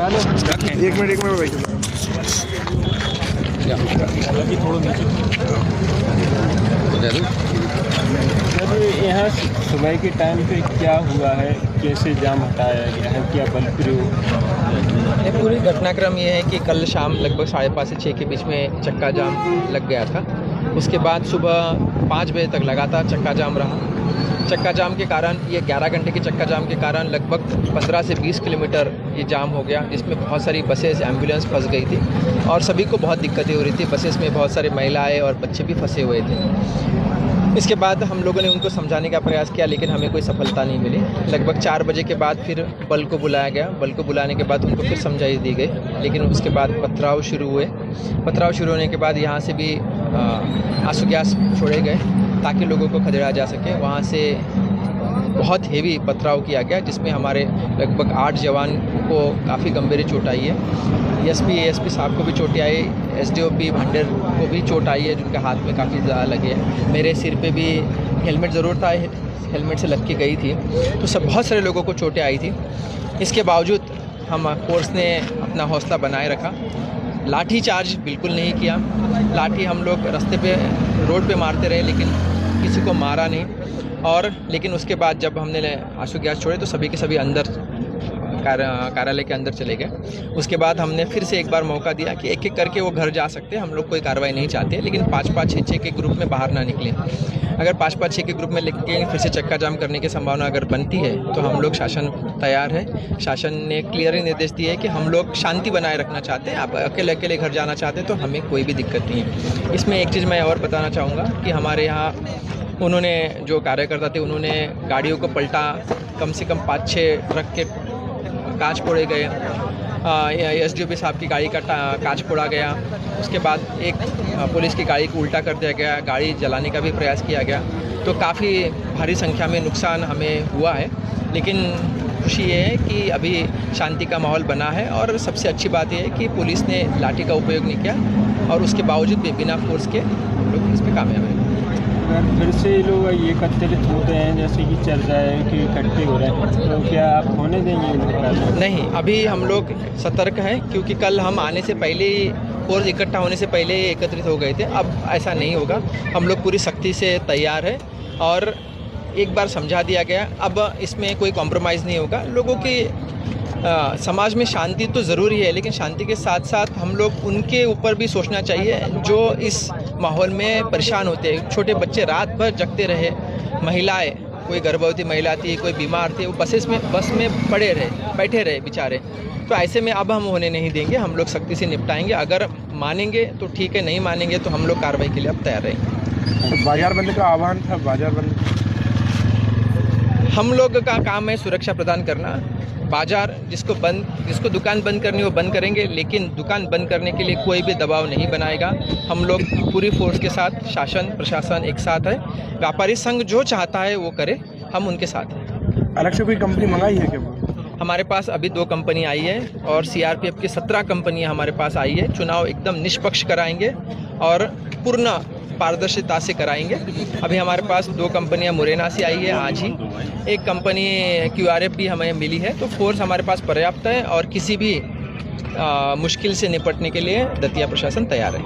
एक मिनट भाई। सर यहाँ सुबह के टाइम पे क्या हुआ है, कैसे जाम हटाया गया है, क्या बल प्रयोग? ये पूरी घटनाक्रम ये है कि कल शाम लगभग 5:30 से 6 के बीच में चक्का जाम लग गया था। उसके बाद सुबह 5 बजे तक लगातार चक्का जाम रहा। चक्का जाम के कारण, ये 11 घंटे के चक्का जाम के कारण लगभग 15 से 20 किलोमीटर ये जाम हो गया, जिसमें बहुत सारी बसेस, एम्बुलेंस फंस गई थी और सभी को बहुत दिक्कतें हो रही थी। बसेस में बहुत सारे महिलाएं और बच्चे भी फंसे हुए थे। इसके बाद हम लोगों ने उनको समझाने का प्रयास किया, लेकिन हमें कोई सफलता नहीं मिली। लगभग 4 बजे के बाद फिर बल को बुलाया गया। बल को बुलाने के बाद उनको फिर समझाई दी गई, लेकिन उसके बाद पथराव शुरू हुए। पथराव शुरू होने के बाद यहाँ से भी आंसू गैस छोड़े गए ताकि लोगों को खदेड़ा जा सके। वहाँ से बहुत हेवी पथराव किया गया, जिसमें हमारे लगभग 8 जवान को काफ़ी गंभीर चोट आई है। एसपी एएसपी साहब को भी चोट आई, एसडीओपी भंडेर को भी चोट आई है, जिनके हाथ में काफ़ी ज़्यादा लगे हैं। मेरे सिर पे भी हेलमेट ज़रूर था, हेलमेट से लग के गई थी, तो सब बहुत सारे लोगों को चोटें आई थी। इसके बावजूद हम फोर्स ने अपना हौसला बनाए रखा, लाठी चार्ज बिल्कुल नहीं किया। लाठी हम लोग रास्ते पे, रोड पे मारते रहे, लेकिन किसी को मारा नहीं। और लेकिन उसके बाद जब हमने आंसू गैस छोड़े तो सभी के सभी अंदर कार्यालय के अंदर चले गए। उसके बाद हमने फिर से एक बार मौका दिया कि एक एक करके वो घर जा सकते हैं, हम लोग कोई कार्रवाई नहीं चाहते, लेकिन 5-5, 6-6 के ग्रुप में बाहर ना निकलें। अगर 5-5, 6 के ग्रुप में निकलेंगे, फिर से चक्का जाम करने की संभावना अगर बनती है, तो हम लोग शासन तैयार है। शासन ने क्लियर निर्देश दिए है कि हम लोग शांति बनाए रखना चाहते हैं। आप अकेले अकेले घर जाना चाहते हैं तो हमें कोई भी दिक्कत नहीं है। इसमें एक चीज़ मैं और बताना चाहूँगा कि हमारे यहाँ उन्होंने, जो कार्यकर्ता थे, उन्होंने गाड़ियों को पलटा, कम से कम 5-6 ट्रक के कांच फोड़े गए। एसडीओपी साहब की गाड़ी का कांच फोड़ा गया। उसके बाद एक पुलिस की गाड़ी को उल्टा कर दिया गया, गाड़ी जलाने का भी प्रयास किया गया। तो काफ़ी भारी संख्या में नुकसान हमें हुआ है, लेकिन खुशी ये है कि अभी शांति का माहौल बना है। और सबसे अच्छी बात यह है कि पुलिस ने लाठी का उपयोग नहीं किया और उसके बावजूद भी बिना फोर्स के हम लोग इस पर कामयाब हैं। फिर से लोग ये एकत्रित होते हैं, जैसे कि चल रहा है कि इकट्ठे हो रहे हैं, तो क्या आप होने देंगे? नहीं, अभी हम लोग सतर्क हैं, क्योंकि कल हम आने से पहले ही फोर्स इकट्ठा होने से पहले ही एकत्रित हो गए थे। अब ऐसा नहीं होगा, हम लोग पूरी सख्ती से तैयार है और एक बार समझा दिया गया, अब इसमें कोई कॉम्प्रोमाइज़ नहीं होगा। लोगों की समाज में शांति तो ज़रूरी है, लेकिन शांति के साथ साथ हम लोग उनके ऊपर भी सोचना चाहिए जो इस माहौल में परेशान होते हैं। छोटे बच्चे रात भर जगते रहे, महिलाएं, कोई गर्भवती महिला थी, कोई बीमार थे, वो बस में बैठे रहे बेचारे। तो ऐसे में अब हम होने नहीं देंगे, हम लोग सख्ती से निपटाएंगे। अगर मानेंगे तो ठीक है, नहीं मानेंगे तो हम लोग कार्रवाई के लिए अब तैयार रहेंगे। बाजार बंद का आह्वान था, बाजार बंद हम लोग का काम है सुरक्षा प्रदान करना। बाजार जिसको दुकान बंद करनी हो बंद करेंगे, लेकिन दुकान बंद करने के लिए कोई भी दबाव नहीं बनाएगा। हम लोग पूरी फोर्स के साथ, शासन प्रशासन एक साथ है। व्यापारी संघ जो चाहता है वो करे, हम उनके साथ हैं। अलग से कोई कंपनी मंगाई है क्या? हमारे पास अभी 2 कंपनी आई है और सीआरपीएफ की 17 कंपनियां हमारे पास आई है। चुनाव एकदम निष्पक्ष कराएंगे और पूर्ण पारदर्शिता से कराएंगे। अभी हमारे पास 2 कंपनियां मुरैना से आई है आज ही, एक कंपनी QRF भी हमें मिली है। तो फोर्स हमारे पास पर्याप्त है और किसी भी मुश्किल से निपटने के लिए दतिया प्रशासन तैयार है।